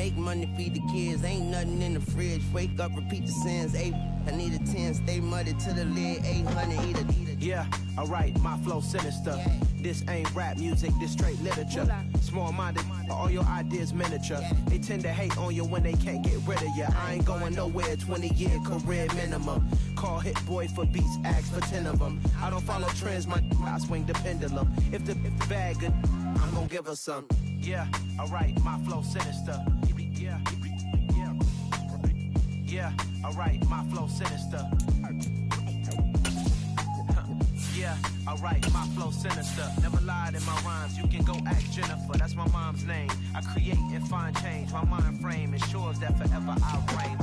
make money, feed the kids. Ain't nothing in the fridge. Wake up, repeat the sins. I need a 10, stay muddy to the lid. 800, eat a. Yeah, alright, my flow sinister. Yeah. This ain't rap music, this straight literature. Small-minded, all your ideas miniature. They tend to hate on you when they can't get rid of you. I ain't going nowhere, 20-year career minimum. Call Hit Boy for beats, ask for 10 of them. I don't follow trends, I swing the pendulum. If the bag good, I'm gonna give her some. Yeah, alright, my flow sinister. Yeah, alright, my flow sinister. Yeah, alright, my flow sinister. Never lied in my rhymes, you can go ask Jennifer. That's my mom's name. I create and find change. My mind frame ensures that forever I reign.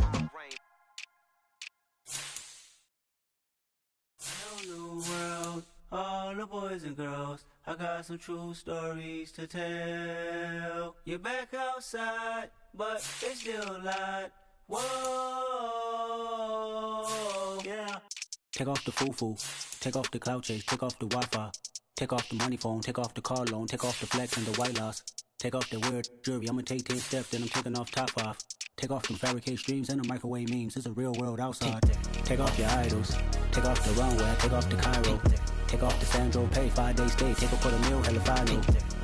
Hello world, all the boys and girls, I got some true stories to tell. You're back outside, but it's still light. Whoa, yeah. Take off the foo-foo, take off the cloud chase, take off the Wi-Fi, take off the money phone, take off the car loan, take off the flex and the white loss, take off the weird jewelry, I'ma take 10 steps, then I'm taking off top off. Take off them fabricate streams and the microwave memes, it's a real world outside. Take off your idols, take off the runway, take off the Cairo, take off the Sandro pay, 5-day stay, take off for the meal, hella final.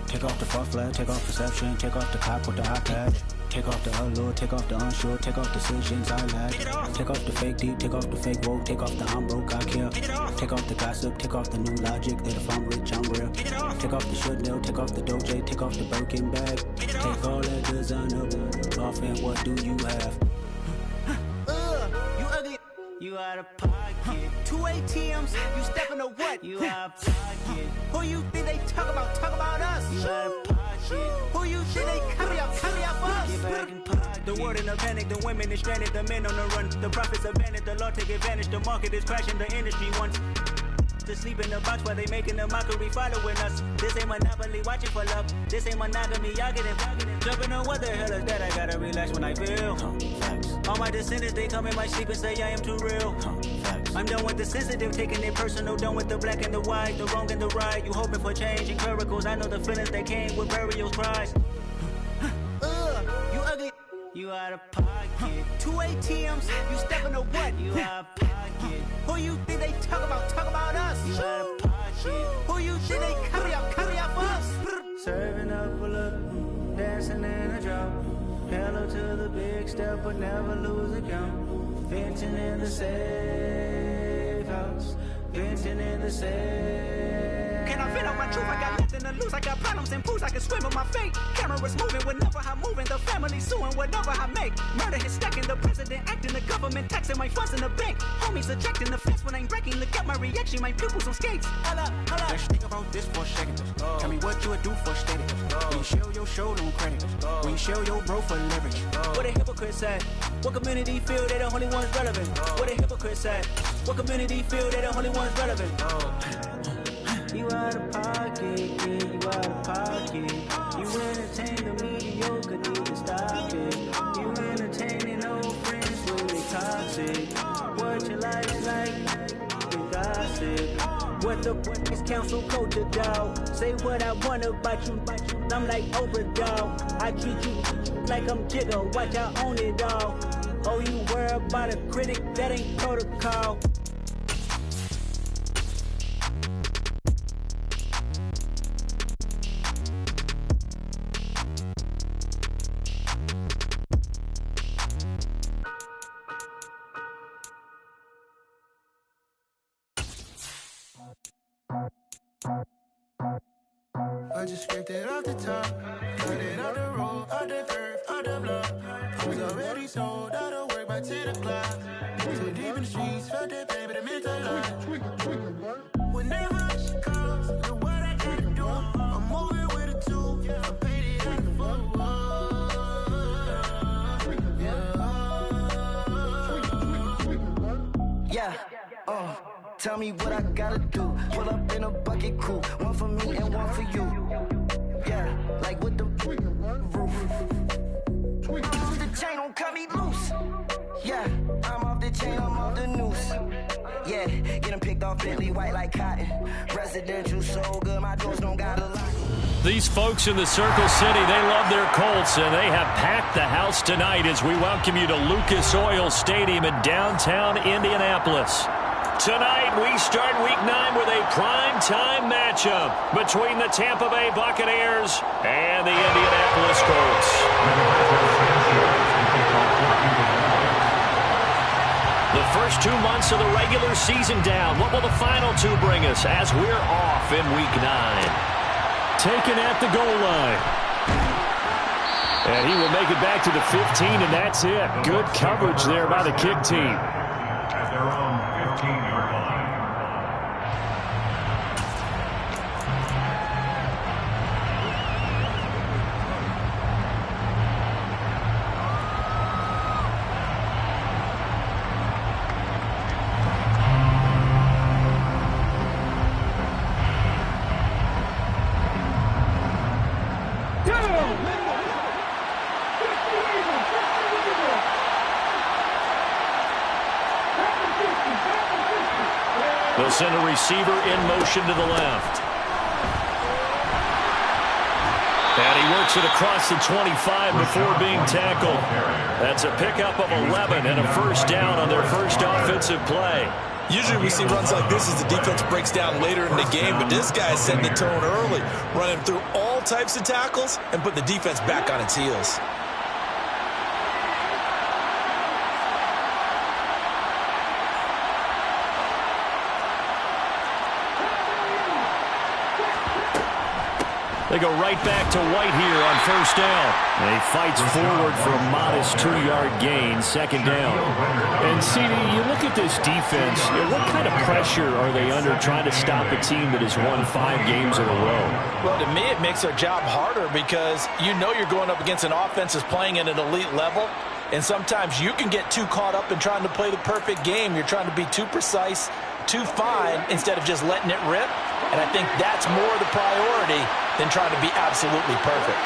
Take off the fuck flag, take off perception, take off the cop with the iPad. Take off the allure, take off the unsure, take off decisions I lack. Take off the fake deep, take off the fake woke, take off the I'm broke, I care. Take off the gossip, take off the new logic that if I'm rich, I'm real. Take off the Chanel, take off the Doja, take off the Birkin bag. Take all that designer off and what do you have? You ugly, you out of pocket. 2 ATMs, you stepping to what? You out of pocket. Who you think they talk about us? You out of pocket. Who you think they carry up us? Get back in pocket. The world in a panic, the women is stranded, the men on the run. The profits abandoned, the law take advantage, the market is crashing, the industry wants to sleep in the box while they making a mockery following us. This ain't monopoly, watching for love. This ain't monogamy, y'all get it. Jumping on what the hell is that? I gotta relax when I feel. All my descendants, they come in my sleep and say I am too real. I'm done with the sensitive, taking it personal. Done with the black and the white, the wrong and the right. You hoping for change and miracles. I know the feelings that came with burial cries. You ugly, You out of pocket. 2 ATMs, you stepping to what? You out of pocket. Who you think they talk about us? You out of pocket. Who you think they carry up us? Serving up a look, dancing in a drop. Hello to the big step, but never lose a count. Venting in the safe house. Venting in the safe. Can I vent on my truth? I got nothing to lose. I got problems and pools. I can swim with my fate. Cameras moving whenever I'm moving. The family suing whatever I make. Murder is stacking. The president acting. The government taxing my funds in the bank. Homies ejecting the fence when I'm breaking. Look at my reaction. My pupils on skates. Hold up. Let's think about this for a second. Tell me what you would do for steady. When you show your show no credit. When you show your bro for leverage. What a hypocrite said. What community feel they the only ones relevant? What a hypocrite said. What community feel they the only ones relevant? You out of pocket, yeah, you out of pocket. You entertain the mediocre, need to stop it. You entertaining old friends when they toxic. What your life like, you gossip. What the is council culture, dog? Say what I want about you. I'm like Oprah, dog. I treat you like I'm Jigga. Watch I own it all. Oh, you worry about a critic? That ain't protocol. I just scraped it off the top, cut it off the road, off the curve, off the block. Was already sold, out of work by 10 o'clock. Too deep in the streets, felt that baby, the mental lie. Whenever she calls, know what I gotta do. I'm moving with a two, I paid it out the full. Yeah, tell me what I gotta do. Pull up in a bucket crew, one for me and one for you. Yeah, like with the roof. The chain don't cut me loose. Yeah, I'm off the chain, I'm off the noose. Yeah, getting picked off Bentley white like cotton. Residential so good, my doors don't got a lock. These folks in the Circle City, they love their Colts, and they have packed the house tonight as we welcome you to Lucas Oil Stadium in downtown Indianapolis. Tonight, we start Week 9 with a prime-time matchup between the Tampa Bay Buccaneers and the Indianapolis Colts. The first 2 months of the regular season down. What will the final 2 bring us as we're off in Week 9? Taken at the goal line. And he will make it back to the 15, and that's it. Good coverage there by the kick team. At their own 15-yard line. They'll send a receiver in motion to the left. And he works it across the 25 before being tackled. That's a pickup of 11 and a first down on their first offensive play. Usually we see runs like this as the defense breaks down later in the game, but this guy set the tone early, running through all types of tackles and put the defense back on its heels. They go right back to White here on first down. And he fights forward for a modest 2-yard gain, second down. And, CD, you look at this defense, what kind of pressure are they under trying to stop a team that has won 5 games in a row? Well, to me, it makes their job harder because you know you're going up against an offense that's playing at an elite level. And sometimes you can get too caught up in trying to play the perfect game. You're trying to be too precise, too fine, instead of just letting it rip. And I think that's more the priority than trying to be absolutely perfect.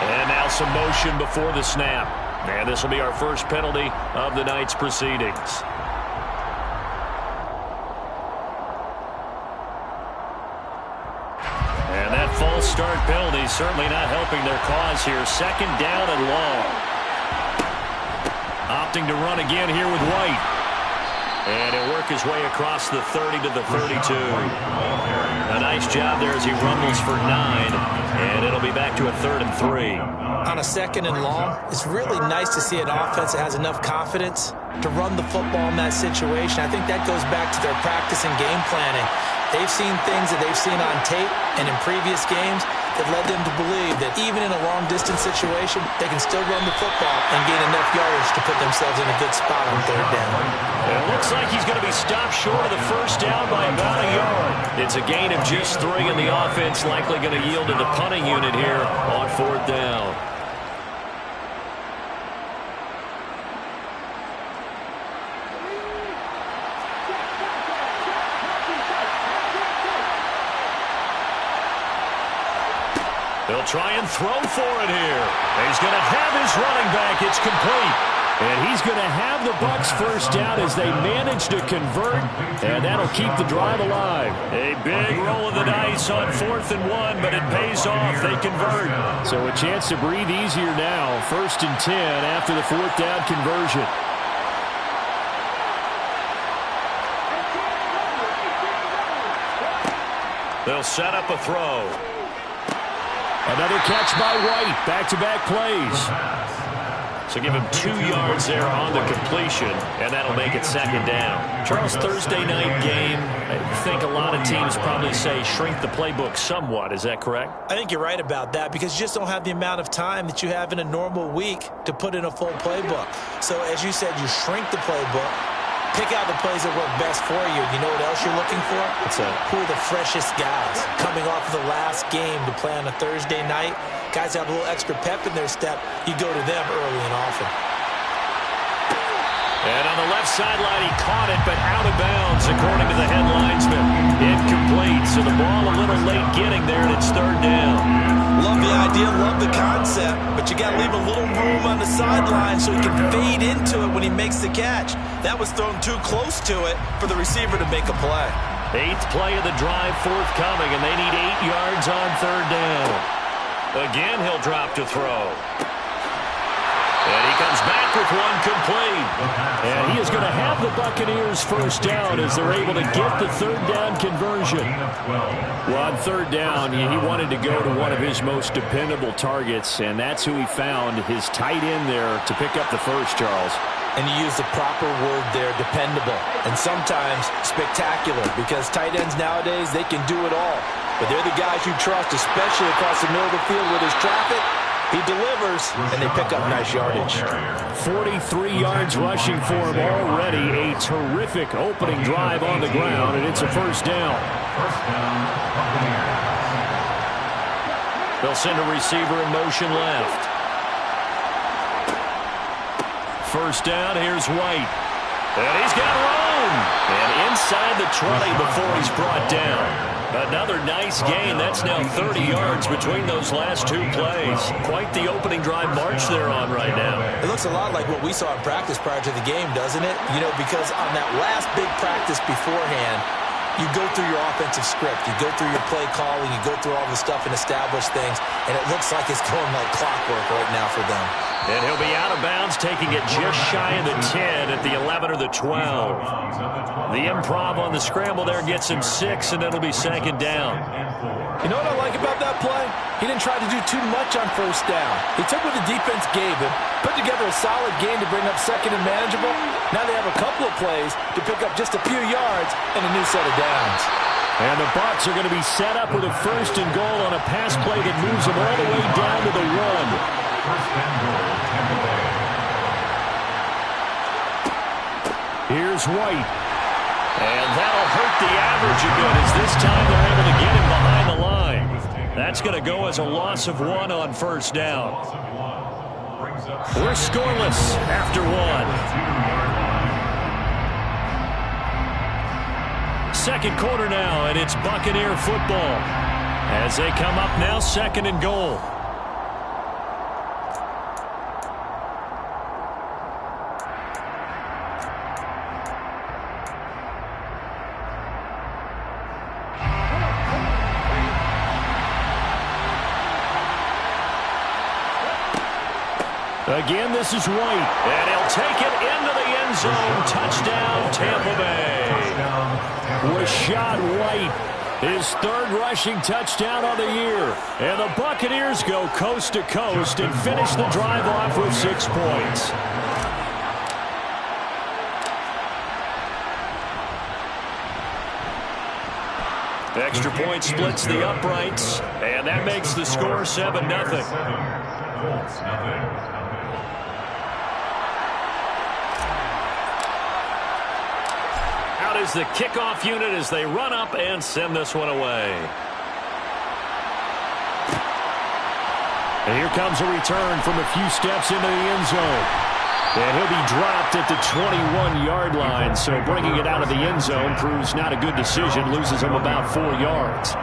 And now some motion before the snap. And this will be our first penalty of the night's proceedings. And that false start penalty certainly not helping their cause here. Second down and long. Opting to run again here with White. And he'll work his way across the 30 to the 32. A nice job there as he rumbles for 9. And it'll be back to a 3rd and 3. On a second and long, it's really nice to see an offense that has enough confidence to run the football in that situation. I think that goes back to their practice and game planning. They've seen things that they've seen on tape and in previous games that led them to believe that even in a long-distance situation, they can still run the football and gain enough yardage to put themselves in a good spot on 3rd down. It looks like he's going to be stopped short of the first down by about a yard. It's a gain of just 3, and the offense likely going to yield to the punting unit here on 4th down. They'll try and throw for it here. He's going to have his running back. It's complete. And he's going to have the Bucs first down as they manage to convert. And that'll keep the drive alive. A big roll of the dice on 4th and 1, but it pays off. They convert. So a chance to breathe easier now. 1st and 10 after the 4th down conversion. They'll set up a throw. Another catch by White. Back-to-back plays. So give him 2 yards there on the completion, and that'll make it 2nd down. Charles, Thursday night game, I think a lot of teams probably say shrink the playbook somewhat. Is that correct? I think you're right about that because you just don't have the amount of time that you have in a normal week to put in a full playbook. So as you said, you shrink the playbook. Pick out the plays that work best for you. You know what else you're looking for? Who are the freshest guys coming off of the last game to play on a Thursday night? Guys have a little extra pep in their step. You go to them early and often. And on the left sideline, he caught it, but out of bounds, according to the head linesman. Incomplete, so the ball a little late getting there, and it's 3rd down. Love the idea, love the concept, but you got to leave a little room on the sideline so he can fade into it when he makes the catch. That was thrown too close to it for the receiver to make a play. Eighth play of the drive forthcoming, and they need 8 yards on third down. Again, he'll drop to throw. And he comes back with one complete. And he is going to have the Buccaneers first down as they're able to get the third down conversion. Well, on third down, he wanted to go to one of his most dependable targets, and that's who he found, his tight end there, to pick up the first, Charles. And you use the proper word there, dependable, and sometimes spectacular, because tight ends nowadays, they can do it all. But they're the guys you trust, especially across the middle of the field with his traffic. He delivers, and they pick up nice yardage. 43 yards rushing for him already. A terrific opening drive on the ground, and it's a first down. They'll send a receiver in motion left. First down, here's White. And he's got room. And inside the 20 before he's brought down. Another nice gain. That's now 30 yards between those last two plays. Quite the opening drive march they're on right now. It looks a lot like what we saw in practice prior to the game, doesn't it? You know, because on that last big practice beforehand, you go through your offensive script. You go through your play calling. You go through all the stuff and establish things. And it looks like it's going like clockwork right now for them. And he'll be out of bounds, taking it just shy of the 10 at the 11 or the 12. The improv on the scramble there gets him 6, and it'll be second down. You know what I like about that play? He didn't try to do too much on first down. He took what the defense gave him, put together a solid game to bring up second and manageable. Now they have a couple of plays to pick up just a few yards and a new set of downs. And the Bucs are going to be set up with a first and goal on a pass play that moves them all the way down to the 1. First and goal, Tampa Bay. Here's White. And that'll hurt the average a bit as this time they're able to get him behind the line. That's going to go as a loss of 1 on first down. We're scoreless after 1. Second quarter now, and it's Buccaneer football as they come up now second and goal. Again, this is White. And he'll take it into the end zone. Touchdown, Tampa Bay. Rashad White, his third rushing touchdown of the year. And the Buccaneers go coast to coast and finish the drive off with 6 points. Extra point splits the uprights, and that makes the score 7-0. Out is the kickoff unit as they run up and send this one away. And here comes a return from a few steps into the end zone. And he'll be dropped at the 21-yard line, so bringing it out of the end zone proves not a good decision, loses him about 4 yards.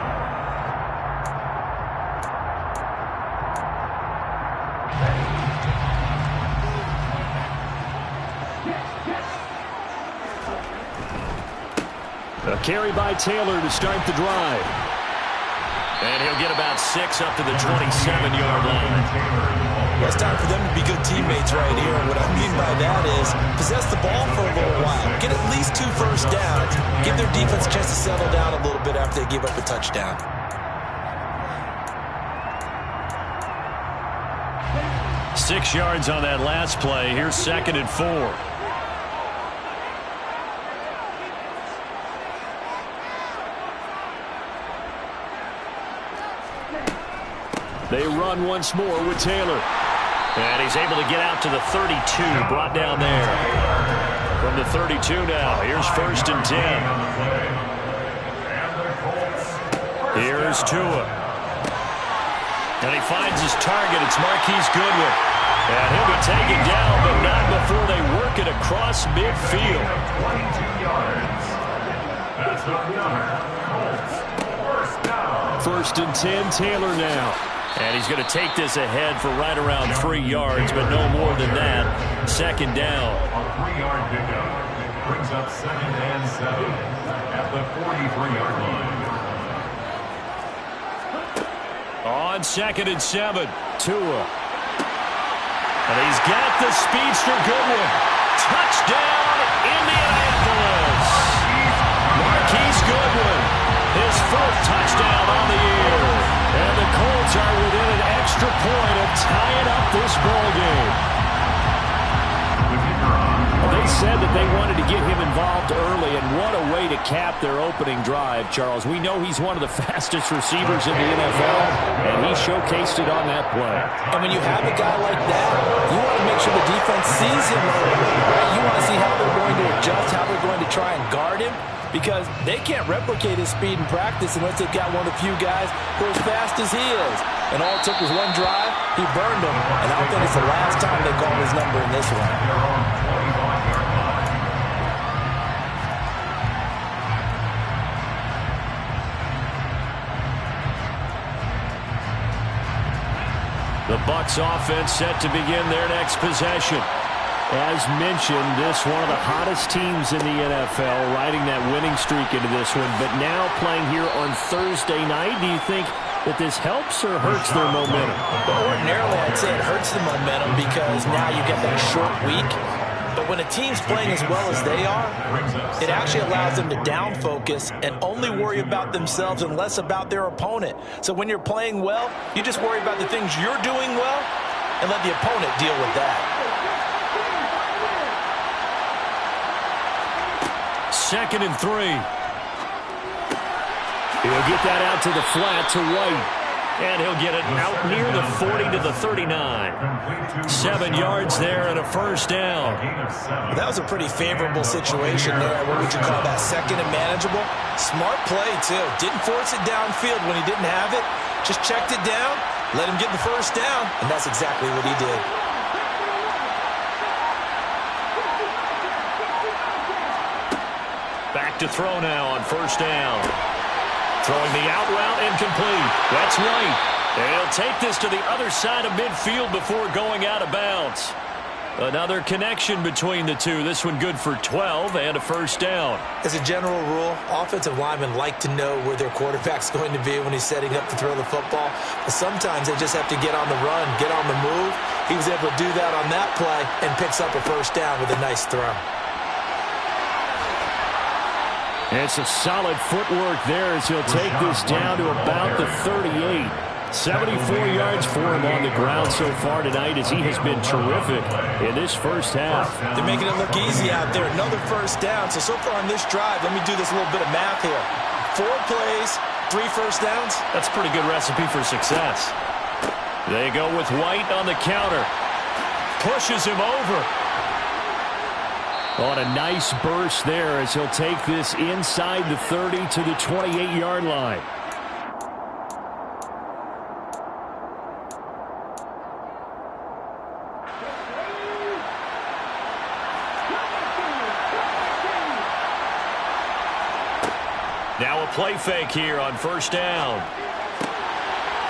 A carry by Taylor to start the drive. And he'll get about 6 up to the 27-yard line. Well, it's time for them to be good teammates right here. And what I mean by that is possess the ball for a little while. Get at least 2 first downs. Give their defense a chance to settle down a little bit after they give up a touchdown. Six yards on that last play. Here's second and 4. They run once more with Taylor. And he's able to get out to the 32, brought down there. From the 32 now, here's first and 10. Here's Tua. And he finds his target. It's Marquise Goodwin. And he'll be taken down, but not before they work it across midfield. 22 yards. That's not Colts. First down. First and 10, Taylor now. And he's going to take this ahead for right around 3 yards, but no more than that. Second down. A 3-yard pickup. brings up 2nd and 7 at the 43-yard line. On 2nd and 7, Tua. And he's got the speedster Goodwin. Touchdown, Indianapolis. Marquise Goodwin, his 4th touchdown on the year. And the Colts are within an extra point of tying up this ball game. They said that they wanted to get him involved early, and what a way to cap their opening drive, Charles. We know he's one of the fastest receivers in the NFL, and he showcased it on that play. And when you have a guy like that, you want to make sure the defense sees him early, right? You want to see how they're going to adjust, how they're going to try and guard him, because they can't replicate his speed in practice unless they've got one of the few guys who are as fast as he is. And all it took was one drive, he burned him, and I don't think it's the last time they call his number in this one. The Bucs offense set to begin their next possession. As mentioned, this one of the hottest teams in the NFL, riding that winning streak into this one, but now playing here on Thursday night. Do you think that this helps or hurts their momentum? Well, ordinarily, I'd say it hurts the momentum because now you get that short week. But when a team's playing as well as they are, it actually allows them to down focus and only worry about themselves and less about their opponent. So when you're playing well, you just worry about the things you're doing well and let the opponent deal with that. 2nd and 3. He'll get that out to the flat to White. And he'll get it out near the 40 to the 39. 7 yards there and a first down. Well, that was a pretty favorable situation there. What would you call that? 2nd and manageable? Smart play, too. Didn't force it downfield when he didn't have it. Just checked it down, let him get the first down, and that's exactly what he did. Back to throw now on first down. Throwing the out route incomplete. That's White. And he'll take this to the other side of midfield before going out of bounds. Another connection between the two. This one good for 12 and a first down. As a general rule, offensive linemen like to know where their quarterback's going to be when he's setting up to throw the football. But sometimes they just have to get on the run, get on the move. He was able to do that on that play and picks up a first down with a nice throw. It's a solid footwork there as he'll take this down to about the 38. 74 yards for him on the ground so far tonight as he has been terrific in this first half. They're making it look easy out there. Another first down. So far on this drive, let me do this little bit of math here. 4 plays, 3 first downs. That's a pretty good recipe for success. They go with White on the counter. Pushes him over. On a nice burst there as he'll take this inside the 30 to the 28-yard line. Now a play fake here on first down.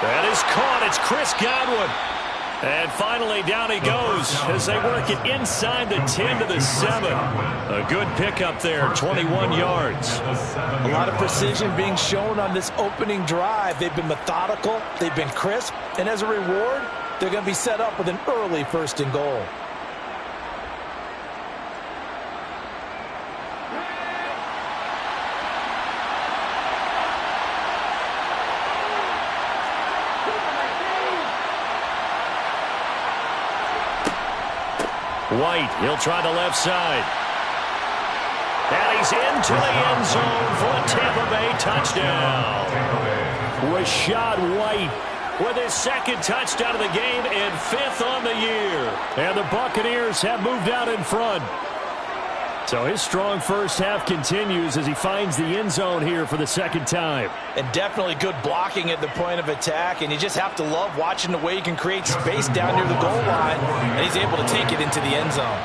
That is caught. It's Chris Godwin. And finally, down he goes as they work it inside the 10 to the 7. A good pickup there, 21 yards. A lot of precision being shown on this opening drive. They've been methodical, they've been crisp, and as a reward, they're going to be set up with an early 1st and goal. White, he'll try the left side. And he's into the end zone for a Tampa Bay touchdown. Rashad White with his 2nd touchdown of the game and 5th on the year. And the Buccaneers have moved out in front. So his strong first half continues as he finds the end zone here for the 2nd time. And definitely good blocking at the point of attack. And you just have to love watching the way he can create space down near the goal line. And he's able to take it into the end zone.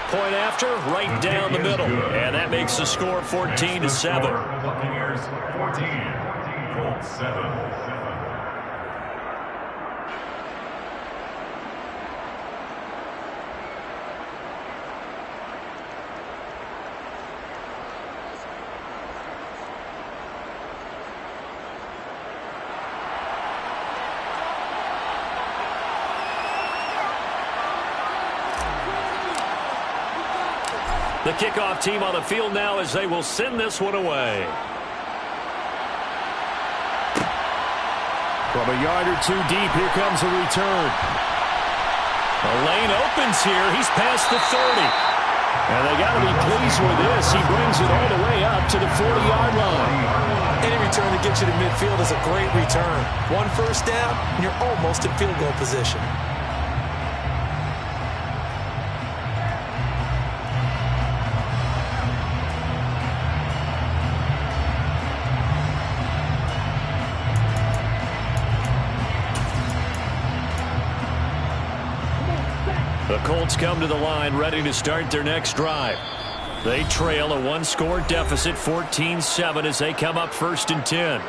Point after, right down the middle. And that makes the score 14-7. Buccaneers 14, Colts 7. The kickoff team on the field now as they will send this one away. From a yard or two deep, here comes a return. The lane opens here. He's past the 30. And they got to be pleased with this. He brings it all the way up to the 40-yard line. Any return that gets you to midfield is a great return. One first down, and you're almost in field goal position. The Colts come to the line ready to start their next drive. They trail a one-score deficit, 14-7, as they come up 1st and 10.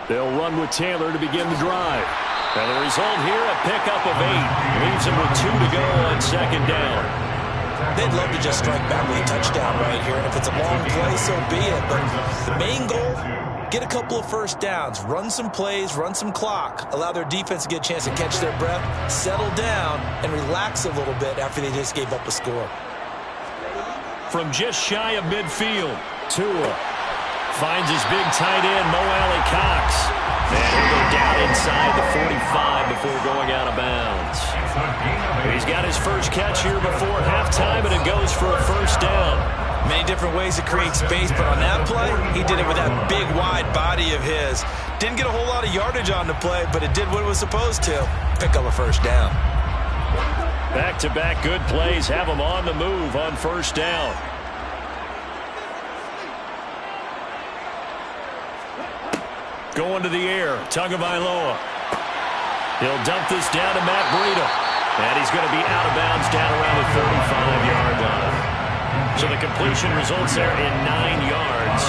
They'll run with Taylor to begin the drive. And the result here, a pickup of 8. Leaves them with 2 to go on 2nd down. They'd love to just strike back with a touchdown right here. And if it's a long play, so be it. But the main goal, get a couple of first downs. Run some plays, run some clock. Allow their defense to get a chance to catch their breath, settle down, and relax a little bit after they just gave up a score. From just shy of midfield, Tua finds his big tight end, Mo Alley Cox. And he'll go down inside the 45 before going out of bounds. He's got his first catch here before halftime, and it goes for a first down. Many different ways to create space, but on that play, he did it with that big, wide body of his. Didn't get a whole lot of yardage on the play, but it did what it was supposed to. Pick up a first down. Back-to-back good plays have him on the move on first down. Going to the air, Tagovailoa. He'll dump this down to Matt Breida. And he's going to be out of bounds down around the 35-yard line. So the completion results there in 9 yards.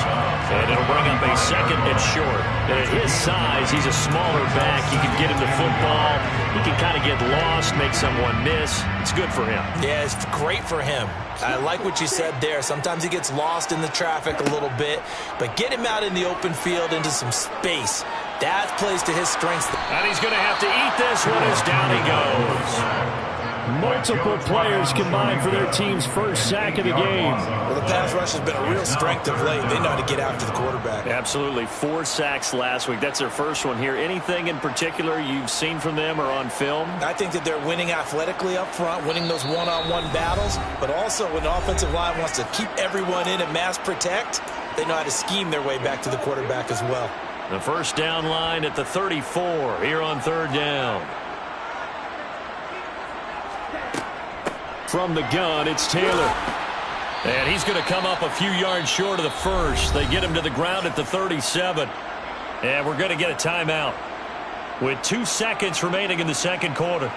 And it'll bring up a 2nd and short. And at his size, he's a smaller back. You can get him the football. He can kind of get lost, make someone miss. It's good for him. Yeah, it's great for him. I like what you said there. Sometimes he gets lost in the traffic a little bit. But get him out in the open field into some space. That plays to his strengths. And he's going to have to eat this one as down he goes. Multiple players combined for their team's first sack of the game. Well, the pass rush has been a real strength of late. They know how to get after the quarterback. Absolutely. 4 sacks last week. That's their first one here. Anything in particular you've seen from them or on film? I think that they're winning athletically up front, winning those one-on-one battles, but also when the offensive line wants to keep everyone in and mass protect, they know how to scheme their way back to the quarterback as well. The first down line at the 34 here on 3rd down. From the gun, it's Taylor. And he's going to come up a few yards short of the first. They get him to the ground at the 37. And we're going to get a timeout with 2 seconds remaining in the 2nd quarter.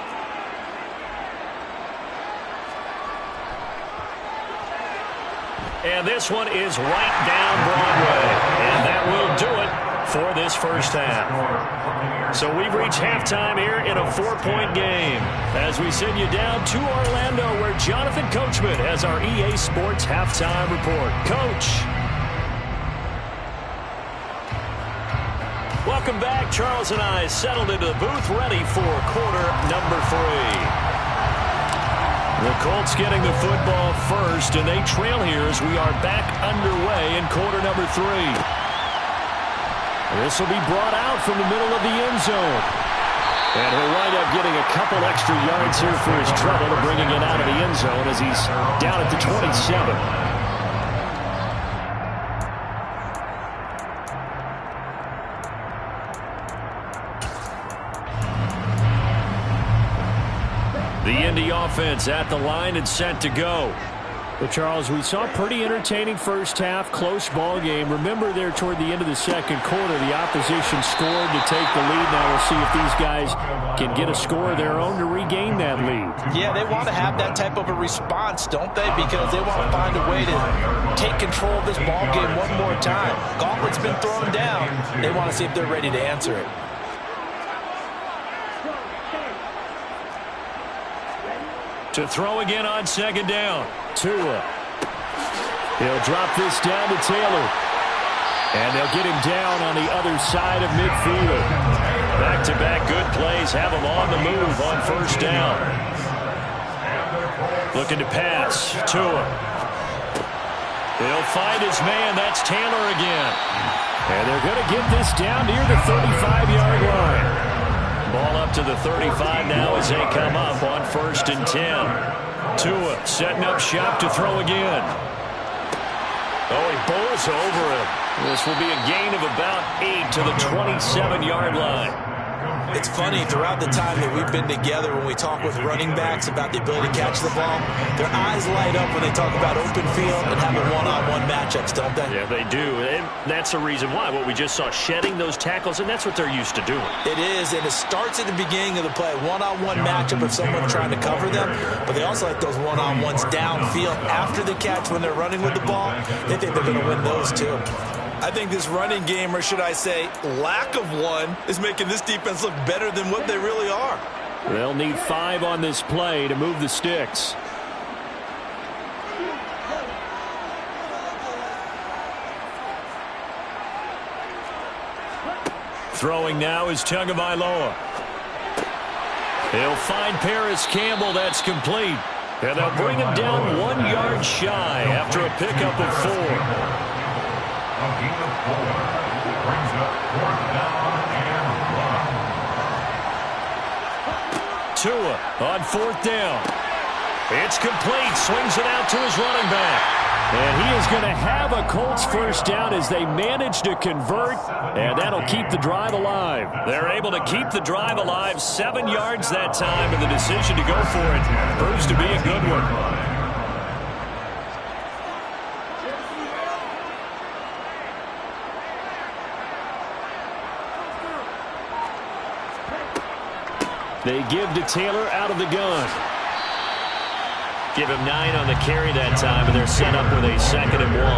And this one is right down Broadway. And that will do it for this first half. So we've reached halftime here in a 4-point game as we send you down to Orlando where Jonathan Coachman has our EA Sports halftime report. Coach. Welcome back. Charles and I settled into the booth ready for quarter number 3. The Colts getting the football first, and they trail here as we are back underway in quarter number 3. This will be brought out from the middle of the end zone. And he'll wind up getting a couple extra yards here for his trouble to bringing it out of the end zone as he's down at the 27. The Indy offense at the line and set to go. Well, Charles, we saw a pretty entertaining first half, close ball game. Remember there toward the end of the second quarter, the opposition scored to take the lead. Now we'll see if these guys can get a score of their own to regain that lead. Yeah, they want to have that type of a response, don't they? Because they want to find a way to take control of this ball game one more time. Gauntlet's been thrown down. They want to see if they're ready to answer it. To throw again on second down. Tua. He'll drop this down to Taylor. And they'll get him down on the other side of midfield. Back-to-back good plays have him on the move on first down. Looking to pass. Tua. He'll find his man. That's Taylor again. And they're going to get this down near the 35-yard line. Ball up to the 35 now as they come up on 1st and 10. Tua setting up shop to throw again. Oh, he bowls over it. This will be a gain of about 8 to the 27-yard line. It's funny, throughout the time that we've been together, when we talk with running backs about the ability to catch the ball, their eyes light up when they talk about open field and having one-on-one matchups, don't they? Yeah, they do. And that's the reason why. What we just saw, shedding those tackles, and that's what they're used to doing. It is, and it starts at the beginning of the play. One-on-one matchup if someone's trying to cover them, but they also like those one-on-ones downfield after the catch when they're running with the ball. They think they're going to win those, too. I think this running game, or should I say lack of one, is making this defense look better than what they really are. They'll need 5 on this play to move the sticks. Throwing now is Tagovailoa. He'll find Paris Campbell. That's complete. And they'll bring him down 1 yard shy after a pickup of 4. A gain of 4 brings up 4th down and 1. Tua on 4th down. It's complete. Swings it out to his running back. And he is going to have a Colts first down as they manage to convert, and that'll keep the drive alive. They're able to keep the drive alive. 7 yards that time, and the decision to go for it proves to be a good one. They give to Taylor out of the gun. Give him 9 on the carry that time, and they're set up with a 2nd and 1. A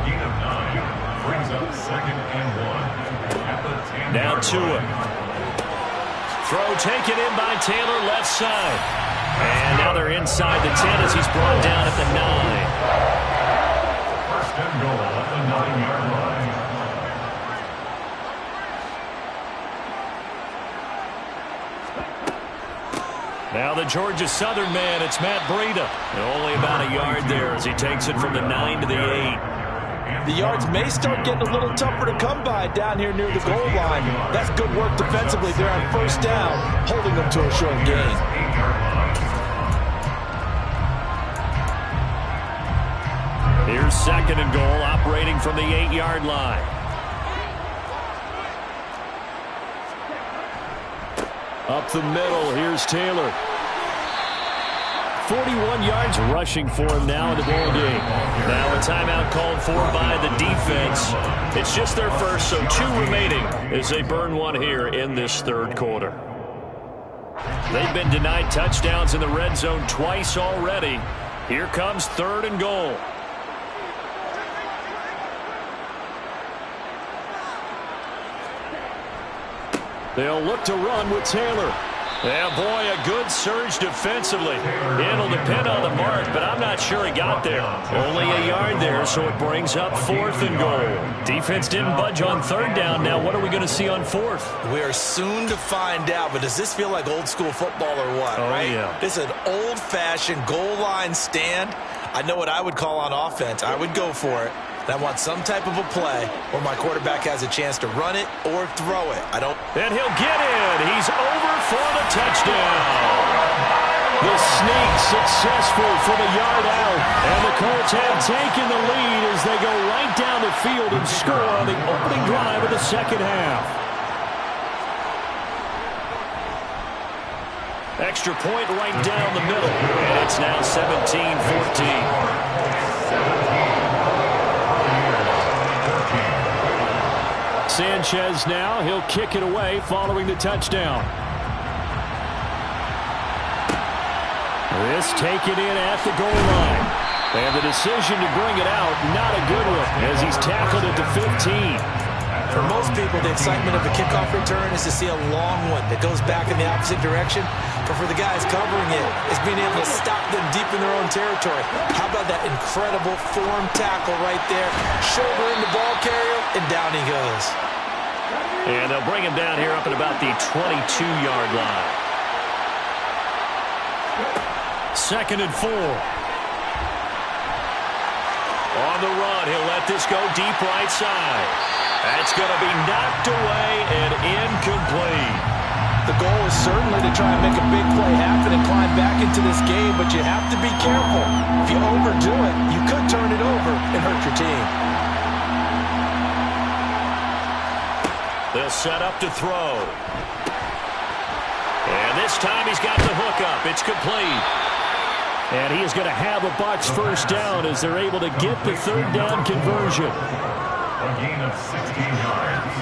gain of 9 brings up 2nd and 1 at the 10. Now Tua. Throw taken in by Taylor, left side. And now they're inside the 10 as he's brought down at the 9. 1st and goal at the 9-yard line. Now the Georgia Southern man, it's Matt Breida. And only about a yard there as he takes it from the 9 to the 8. The yards may start getting a little tougher to come by down here near the goal line. That's good work defensively there on 1st down, holding them to a short gain. Here's 2nd and goal, operating from the 8-yard line. Up the middle, here's Taylor. 41 yards rushing for him now in the ball game. Now a timeout called for by the defense. It's just their first, so 2 remaining as they burn 1 here in this 3rd quarter. They've been denied touchdowns in the red zone twice already. Here comes 3rd and goal. They'll look to run with Taylor. Yeah, boy, a good surge defensively. It'll depend on the mark, but I'm not sure he got there. Only a yard there, so it brings up 4th and goal. Defense didn't budge on 3rd down. Now what are we going to see on 4th? We are soon to find out, but does this feel like old school football or what? Oh, right? Yeah. This is an old-fashioned goal line stand. I know what I would call on offense. I would go for it. And I want some type of a play where my quarterback has a chance to run it or throw it. And he'll get in. He's over for the touchdown. The sneak successful for the yard out. And the Colts have taken the lead as they go right down the field and score on the opening drive of the 2nd half. Extra point right down the middle. And it's now 17-14. Sanchez now, he'll kick it away following the touchdown. This taken in at the goal line. And the decision to bring it out, not a good one, as he's tackled at the 15. For most people, the excitement of a kickoff return is to see a long one that goes back in the opposite direction. But for the guys covering it, it's being able to stop them deep in their own territory. How about that incredible form tackle right there? Shoulder in the ball carrier, and down he goes. And they'll bring him down here up at about the 22-yard line. 2nd and 4. On the run, he'll let this go deep right side. That's going to be knocked away and incomplete. The goal is certainly to try and make a big play happen and climb back into this game, but you have to be careful. If you overdo it, you could turn it over and hurt your team. They'll set up to throw. And this time he's got the hook up. It's complete. And he is going to have a Bucs first down as they're able to get the 3rd down conversion. A gain of 16 yards.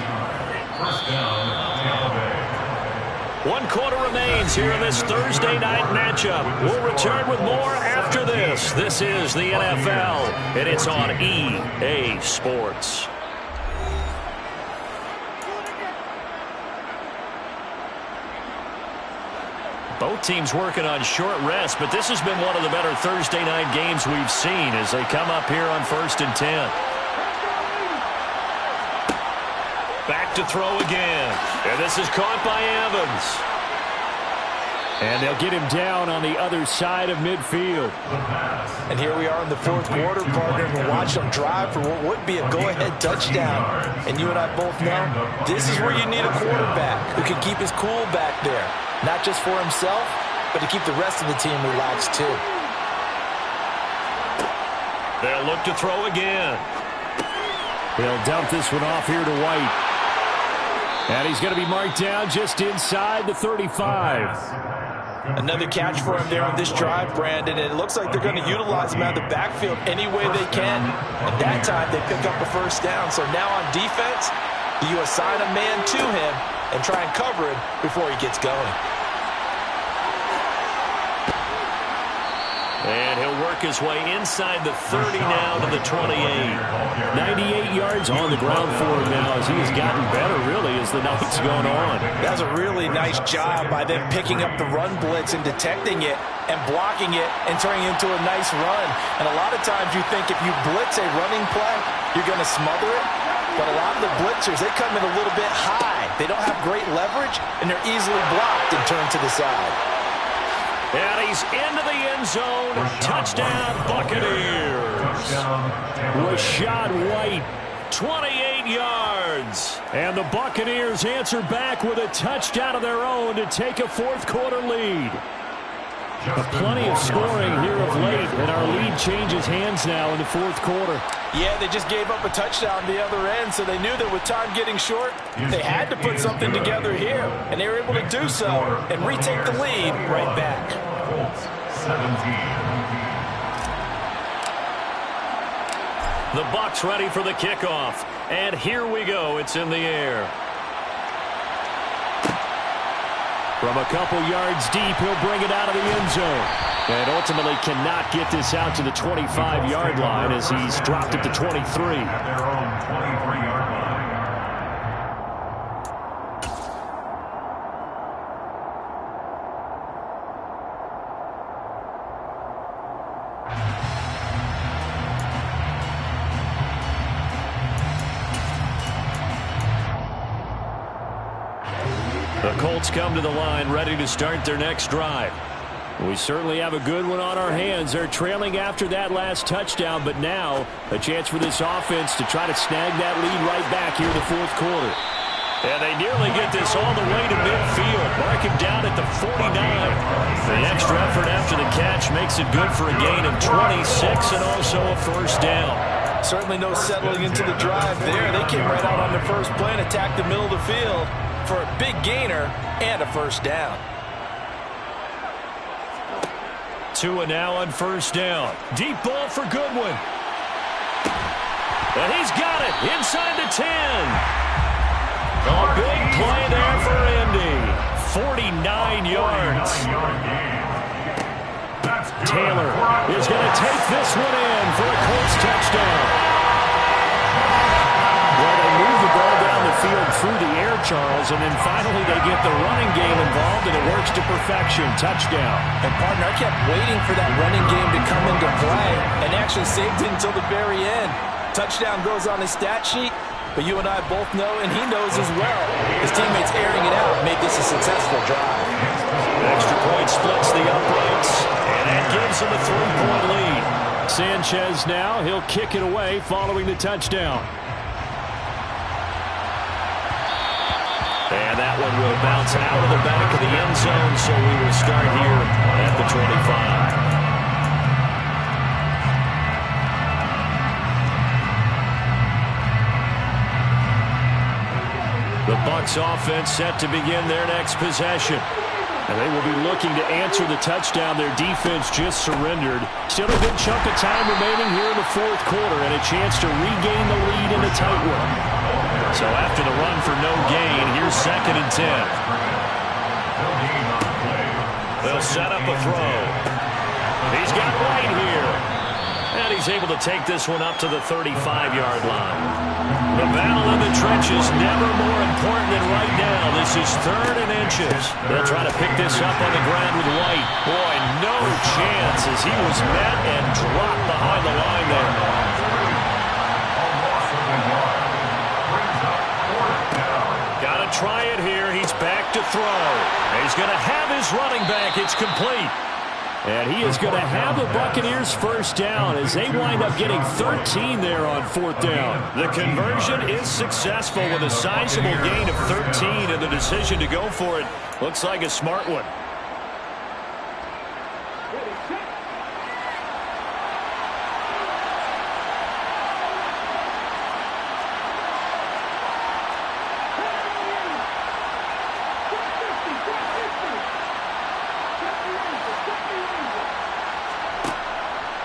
First down, Tampa Bay. 1 quarter remains here in this Thursday night matchup. We'll return with more after this. This is the NFL, and it's on EA Sports. Both teams working on short rest, but this has been one of the better Thursday night games we've seen as they come up here on 1st and 10. Back to throw again. And this is caught by Evans. And they'll get him down on the other side of midfield. And here we are in the 4th quarter, partner, and watch them drive for what would be a go-ahead touchdown. And you and I both know this is where you need a quarterback who can keep his cool back there. Not just for himself, but to keep the rest of the team relaxed too. They'll look to throw again. They'll dump this one off here to White. And he's going to be marked down just inside the 35. Another catch for him there on this drive, Brandon, and it looks like they're going to utilize him out of the backfield any way they can. At that time, they pick up a first down. So now on defense, you assign a man to him and try and cover him before he gets going. And he'll work his way inside the 30 now to the 28. 98 yards on the ground for him now as he has gotten better, really, as the night's gone on. That's a really nice job by them picking up the run blitz and detecting it and blocking it and turning it into a nice run. And a lot of times you think if you blitz a running play, you're going to smother it. But a lot of the blitzers, they come in a little bit high. They don't have great leverage, and they're easily blocked and turned to the side. And he's into the end zone. Touchdown, Buccaneers. Rashad White, 28 yards. And the Buccaneers answer back with a touchdown of their own to take a 4th quarter lead. Plenty of scoring here of late, and our lead changes hands now in the 4th quarter. Yeah, they just gave up a touchdown the other end, so they knew that with time getting short, they had to put something together here, and they were able to do so and retake the lead right back. 17. The Bucs ready for the kickoff, and here we go. It's in the air. From a couple yards deep, he'll bring it out of the end zone. And ultimately cannot get this out to the 25-yard line as he's dropped it to 23. At their own 23-yard line. The Colts come to the line ready to start their next drive. We certainly have a good one on our hands. They're trailing after that last touchdown, but now a chance for this offense to try to snag that lead right back here in the 4th quarter. And they nearly get this all the way to midfield, marking down at the 49. The extra effort after the catch makes it good for a gain of 26 and also a first down. Certainly no settling into the drive there. They came right out on the first play and attacked the middle of the field for a big gainer and a first down. Tua now on first down. Deep ball for Goodwin. And he's got it inside the 10. A big play there for Indy. 49 yards. Taylor is going to take this one in for a Colts touchdown. Well, they move the ball down the field through the air, Charles, and then finally they get the running game involved, and it works to perfection. Touchdown. And, partner, I kept waiting for that running game to come into play and actually saved it until the very end. Touchdown goes on his stat sheet, but you and I both know, and he knows as well, his teammates airing it out made this a successful drive. Extra point splits the uprights, and that gives him a 3-point lead. Sanchez now, he'll kick it away following the touchdown. And that one will bounce out of the back of the end zone, so we will start here at the 25. The Bucs offense set to begin their next possession. And they will be looking to answer the touchdown their defense just surrendered. Still a good chunk of time remaining here in the fourth quarter and a chance to regain the lead in a tight one. So after the run for no gain, here's 2nd and 10. They'll set up a throw. He's got White here. And he's able to take this one up to the 35-yard line. The battle in the trenches never more important than right now. This is 3rd and inches. They'll try to pick this up on the ground with White. Boy, no chance as he was met and dropped behind the line there. Got to try it here. He's back to throw. He's going to have his running back. It's complete. And he is going to have the Buccaneers first down as they wind up getting 13 there on 4th down. The conversion is successful with a sizable gain of 13, and the decision to go for it looks like a smart one.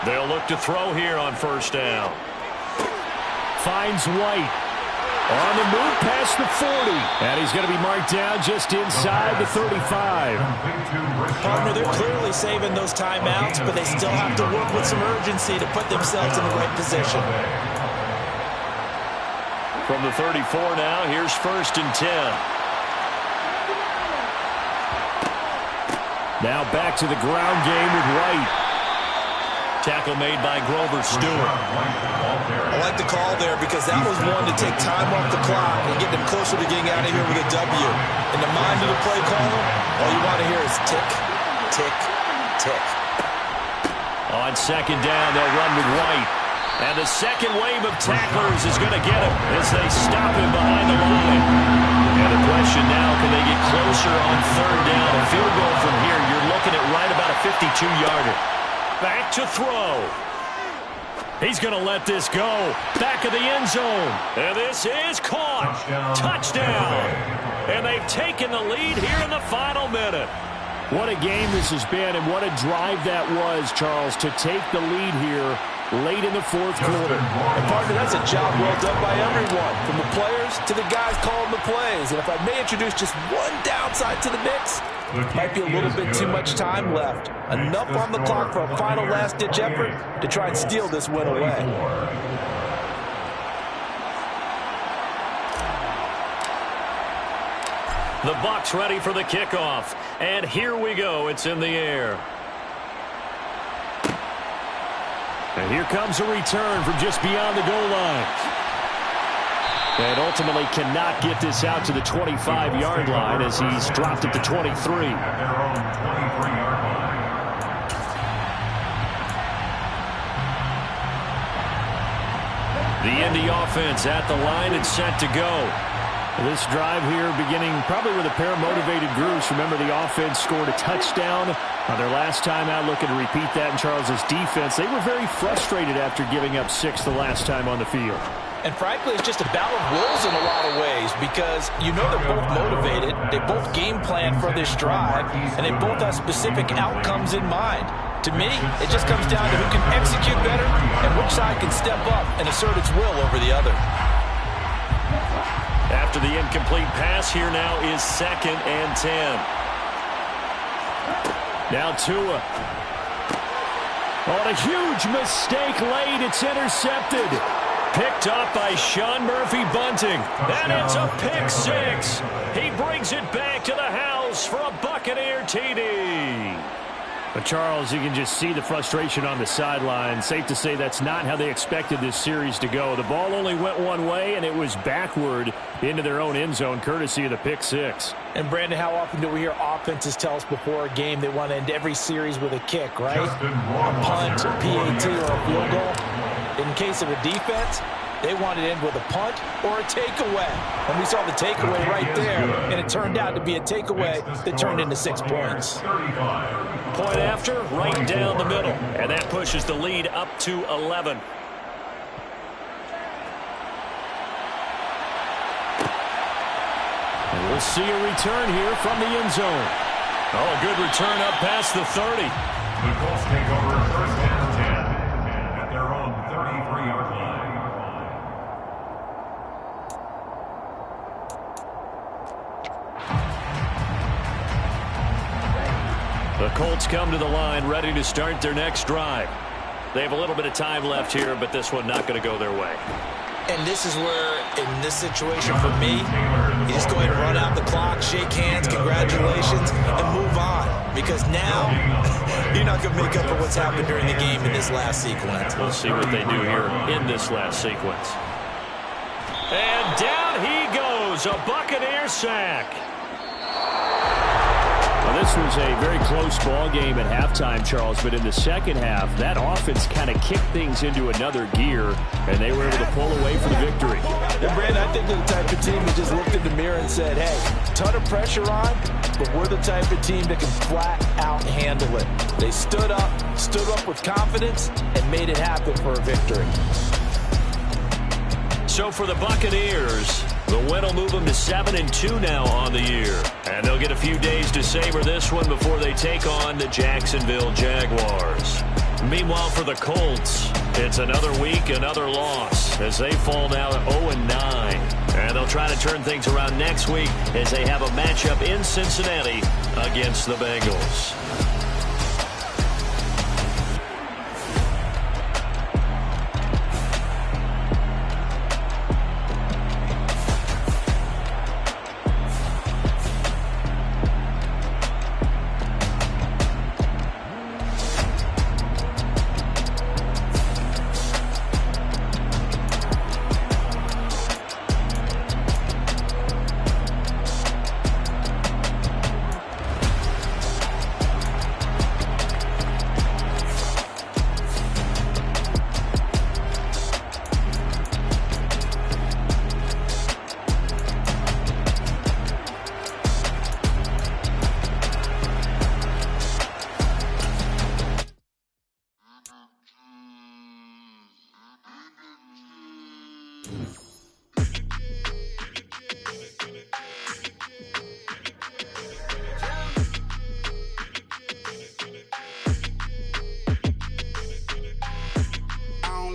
They'll look to throw here on first down. Finds White. On the move past the 40. And he's going to be marked down just inside the 35. Partner, they're clearly saving those timeouts, but they still have to work with some urgency to put themselves in the right position. From the 34 now, here's 1st and 10. Now back to the ground game with White. Tackle made by Grover Stewart. I like the call there because that was one to take time off the clock and get them closer to getting out of here with a W. In the mind of the play caller, all you want to hear is tick, tick, tick. On 2nd down, they'll run with White. And the second wave of tacklers is going to get him as they stop him behind the line. And the question now, can they get closer on 3rd down? A field goal from here, you're looking at right about a 52-yarder. Back to throw. He's going to let this go. Back of the end zone. And this is caught. Touchdown. And they've taken the lead here in the final minute. What a game this has been, and what a drive that was, Charles, to take the lead here late in the fourth quarter. And, partner, that's a job well done by everyone, from the players to the guys calling the plays. And if I may introduce just one downside to the mix, might be a little bit too much time left. Enough on the clock for a final last-ditch effort to try and steal this win away. The Bucs ready for the kickoff. And here we go. It's in the air. And here comes a return from just beyond the goal line. And ultimately cannot get this out to the 25-yard line as he's dropped at the 23. The Indy offense at the line and set to go. This drive here beginning probably with a pair of motivated groups. Remember, the offense scored a touchdown on their last time out. Looking to repeat that in Charles's defense. They were very frustrated after giving up 6 the last time on the field. And frankly, it's just a battle of wills in a lot of ways because you know they're both motivated. They both game plan for this drive, and they both have specific outcomes in mind. To me, it just comes down to who can execute better and which side can step up and assert its will over the other. After the incomplete pass, here now is 2nd and 10. Now Tua. Oh, a huge mistake late. It's intercepted. Picked up by Sean Murphy-Bunting. And it's a pick 6. He brings it back to the house for a Buccaneer TD. But Charles, you can just see the frustration on the sideline. Safe to say that's not how they expected this series to go. The ball only went one way, and it was backward into their own end zone, courtesy of the pick 6. And, Brandon, how often do we hear offenses tell us before a game they want to end every series with a kick, right? A punt, a PAT, or a field goal. In case of a defense, they wanted to end with a punt or a takeaway. And we saw the takeaway right there, and it turned out to be a takeaway that turned into 6 points. Point after, right down the middle. And that pushes the lead up to 11. And we'll see a return here from the end zone. Oh, good return up past the 30. The Colts take over 1st and 10 at their own 33-yard line. The Colts come to the line ready to start their next drive. They have a little bit of time left here, but this one not going to go their way. And this is where, in this situation for me, you just go ahead and run out the clock, shake hands, congratulations, and move on. Because now, you're not going to make up for what's happened during the game in this last sequence. We'll see what they do here in this last sequence. And down he goes, a Buccaneer sack. Well, this was a very close ball game at halftime, Charles, but in the second half, that offense kind of kicked things into another gear, and they were able to pull away for the victory. And, Brandon, I think they're the type of team that just looked in the mirror and said, hey, ton of pressure on, but we're the type of team that can flat out handle it. They stood up with confidence, and made it happen for a victory. So for the Buccaneers, the win will move them to 7-2 now on the year. And they'll get a few days to savor this one before they take on the Jacksonville Jaguars. Meanwhile, for the Colts, it's another week, another loss, as they fall now at 0-9. And they'll try to turn things around next week as they have a matchup in Cincinnati against the Bengals.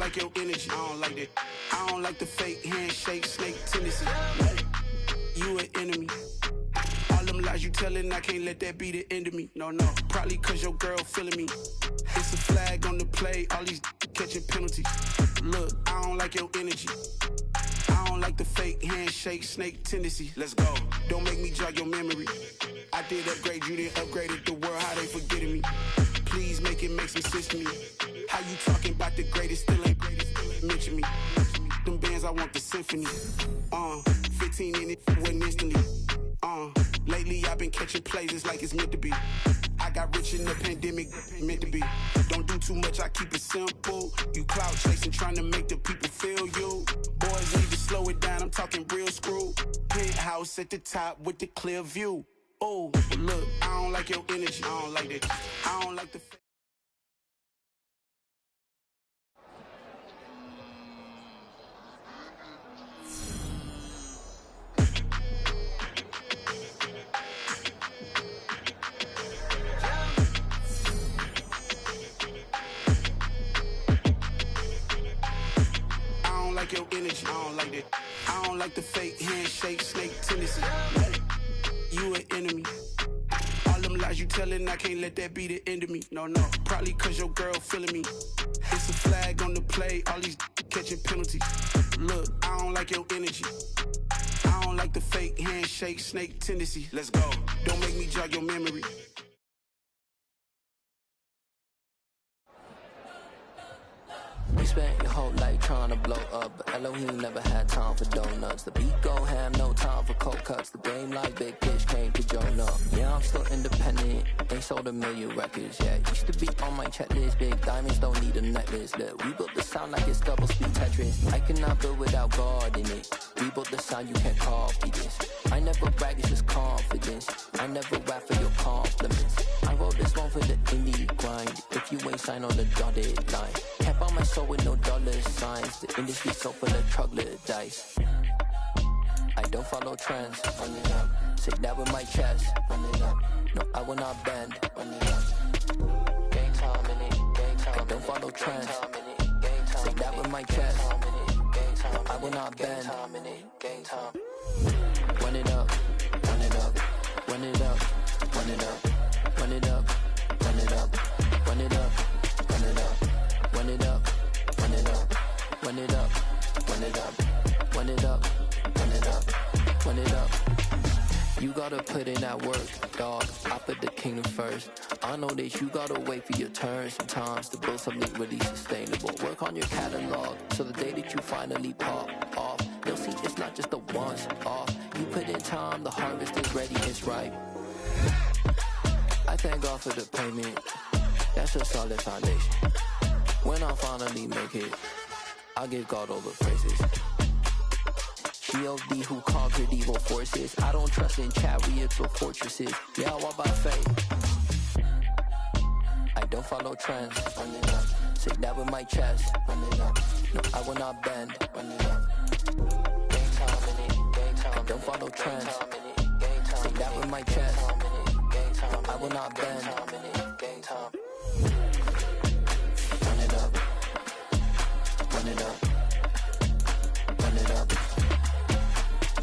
like your energy. I don't like that. I don't like the fake handshake, snake tendency. You an enemy. All them lies you telling, I can't let that be the end of me. No, probably cause your girl feeling me. It's a flag on the play, all these catching penalties. Look, I don't like your energy. I don't like the fake handshake, snake tendency. Let's go. Don't make me jog your memory. I did upgrade, you didn't upgrade it. The world, how they forgetting me. Please make it make some sense to me. How you talking about the greatest, still ain't mention me. Them bands, I want the symphony. 15 in it, wasn't instantly. Lately I've been catching plays, it's like it's meant to be. I got rich in the pandemic, meant to be. Don't do too much, I keep it simple. You clout chasing, trying to make the people feel you. Boys need to slow it down, I'm talking real screw. Penthouse at the top with the clear view. Oh, look, I don't like your energy, I don't like that. I don't like the... energy. I don't like that. I don't like the fake handshake, snake tendency. You an enemy. All them lies you telling, I can't let that be the end of me. No, probably cause your girl feeling me. It's a flag on the play, all these catching penalties. Look, I don't like your energy. I don't like the fake handshake, snake tendency. Let's go. Don't make me jog your memory. You spent your whole life trying to blow up, but Elohim never had time for donuts. The beat go ham, no time for cold cuts. The game like Big Fish came to Jonah. Yeah, I'm still independent, ain't sold a million records yet. Used to be on my checklist, big diamonds don't need a necklace. Look, we built the sound like it's double speed Tetris. I cannot build without God in it. We built the sound, you can't copy this. I never brag, it's just confidence. I never rap for your compliments. I wrote this one for the indie grind. If you ain't signed on the dotted line, can't buy my soul with no dollar signs. The industry so full of troglodytes. I don't follow trends. Say that with my chest. No, I will not bend. Gang time in it. I don't follow trends. Say that with my chest. No, I will not bend. Run it up, run it up, run it up, run it up, run it up, run it up, run it up, run it up, run it up, run it up, run it up, run it up, run it up, run it up, run it up. You gotta put in that work, dog. I put the kingdom first. I know that you gotta wait for your turn sometimes to build something really sustainable. Work on your catalog, so the day that you finally pop off, you'll see it's not just a once off. You put in time, the harvest is ready, it's ripe. I thank God for the payment, that's a solid foundation. When I finally make it, I'll give God all the praises. G.O.D. who conquered evil forces. I don't trust in chariots or fortresses. Yeah, I walk by faith. I don't follow trends. Say that with my chest. No, I will not bend. I don't follow trends. Say that with my chest. No, I will not bend. Run it up. Run it up. Run it up.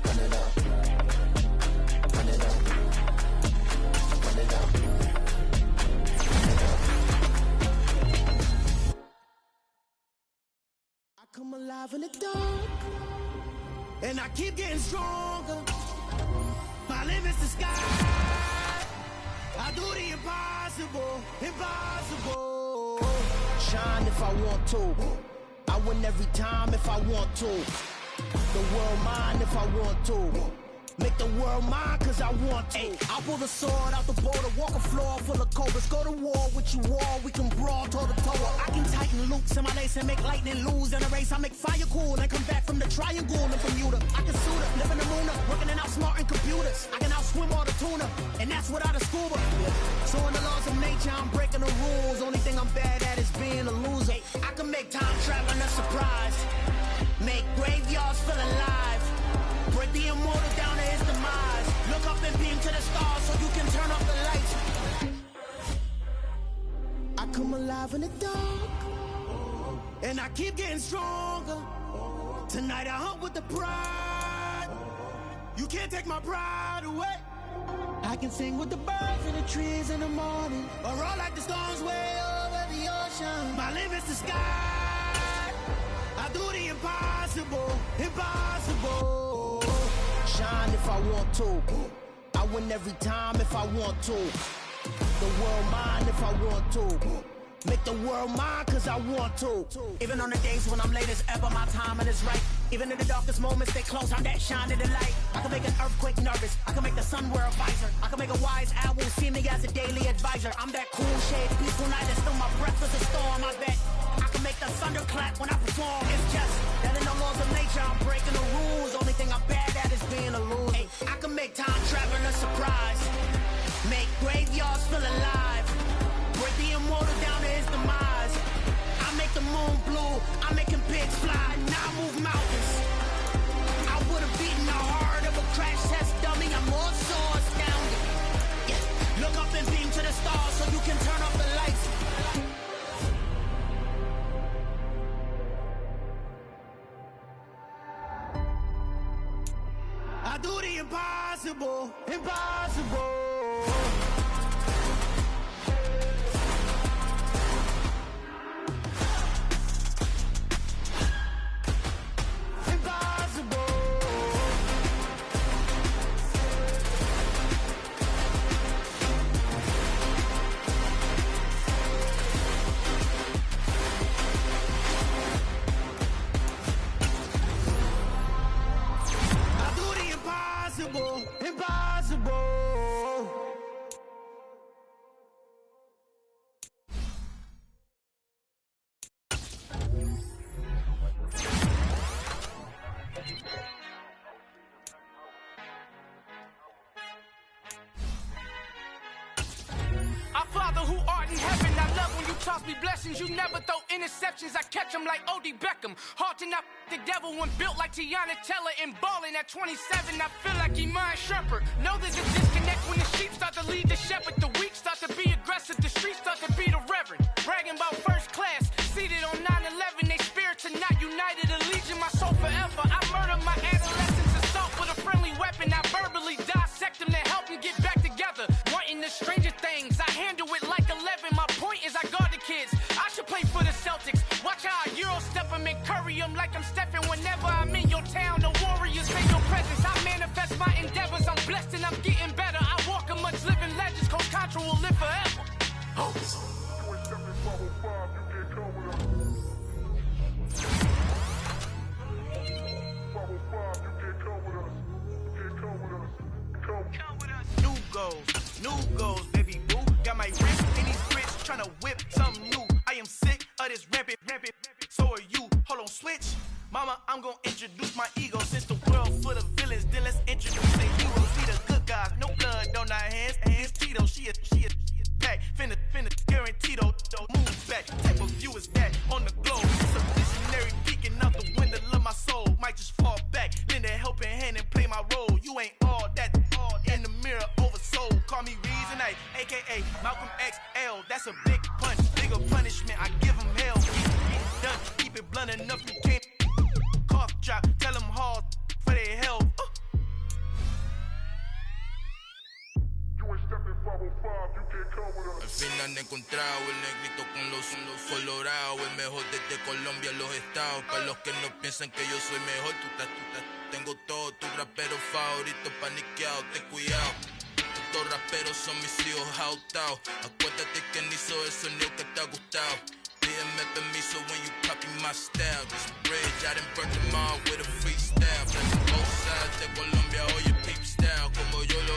Run it up. Run it up. Run it up. I come alive in the dark, and I keep getting stronger. My limit's the sky. I do the impossible, impossible. Shine if I want to. I win every time if I want to. The world mine if I want to. Make the world mine cause I want to. Ay, I'll pull the sword out the border, walk a floor full of cobras. Go to war with you all, we can brawl toe to toe. I can tighten loops in my lace and make lightning lose in a race. I make fire cool and come back from the triangle in Bermuda. I can suit up, live in the moon up, working and outsmarting computers. I can outswim all the tuna, and that's without a scuba. So in the laws of nature, I'm breaking the rules. Only thing I'm bad at is being a loser. I can make time traveling a surprise, make graveyards feel alive, break the immortal down to his demise. Look up and beam to the stars so you can turn off the lights. I come alive in the dark, and I keep getting stronger. Tonight I hunt with the pride. You can't take my pride away. I can sing with the birds and the trees in the morning, or roll like the storms way over the ocean. My limit's the sky. I do the impossible, impossible. Shine if I want to. I win every time if I want to. The world mine if I want to. Make the world mine cause I want to. Even on the days when I'm late as ever, my timing is right. Even in the darkest moments, stay close, I'm that shine in the light. I can make an earthquake nervous, I can make the sun wear a visor. I can make a wise owl see me as a daily advisor. I'm that cool shade, peaceful night, and still my breath is a storm, I bet. I can make the thunder clap when I perform. It's just that in the laws of nature, I'm breaking the rules. Only thing I'm bad at is being a loser. Ay, I can make time traveling a surprise, make graveyards feel alive, break the immortal down to his demise. I make the moon blue, I'm making pigs fly, now I move mountains. I would've beaten the heart of a crash test dummy, I'm more so astounded. Yeah. Look up and beam to the stars so you can turn off the lights. Impossible. Our Father who art in heaven, I love when you toss me blessings. You never throw interceptions, I catch them like O.D. Beckham. Hard to knock the devil when built like Tiana Teller and balling at 27. I feel like Iman Shumpert. Know there's a disconnect when the sheep start to lead the shepherd. The weak start to be aggressive, the streets start to be the reverend. Bragging about first class, seated on 9/11. They spirits are not united, a legion, my soul forever. I murder my adolescence, assault with a friendly weapon. I verbally dissect them to help them get back together. Wanting the stranger things, I handle it like 11. My point is I guard the kids. I should play for the Celtics. Watch how I Euro step them and curry them like I'm stepping. Whenever I'm in your town, the Warriors make your presence. I manifest my endeavors. I'm blessed and I'm getting better. I walk amongst living legends. Coach Contra will live forever. Oh. New goals, baby boo. Got my wrist in these grits, tryna whip something new. I am sick of this rampant. So are you. Hold on, switch. Mama, I'm gonna introduce my ego. Since the world full of villains, then let's introduce the heroes. We the good guys, no blood on our hands. Hands Tito, she a pack. Finna guarantee though. Move back. Type of view is that on the globe. It's a visionary peeking out the window of my soul. Might just fall back, lend a helping hand and play my role. You ain't all that in the mirror oversold. Call me Reason A, aka Malcolm XL. That's a big punch, bigger punishment. I give him hell. Get it done, keep it blunt enough. You can't cough drop. Tell them hard for their health. Al fin han encontrado el negrito con los colorados, el mejor desde Colombia, los estados. Para los que no piensan que yo soy mejor, tengo todo, tu rapero favorito paniqueado, ten cuidado. Estos raperos son mis hijos jautados. Acuérdate que ni hizo el sonido que te ha gustado. Pídeme permiso when you copy my style. This bridge, I done burnt them all with a freestyle. Both sides de Colombia, oye peep style, como yo lo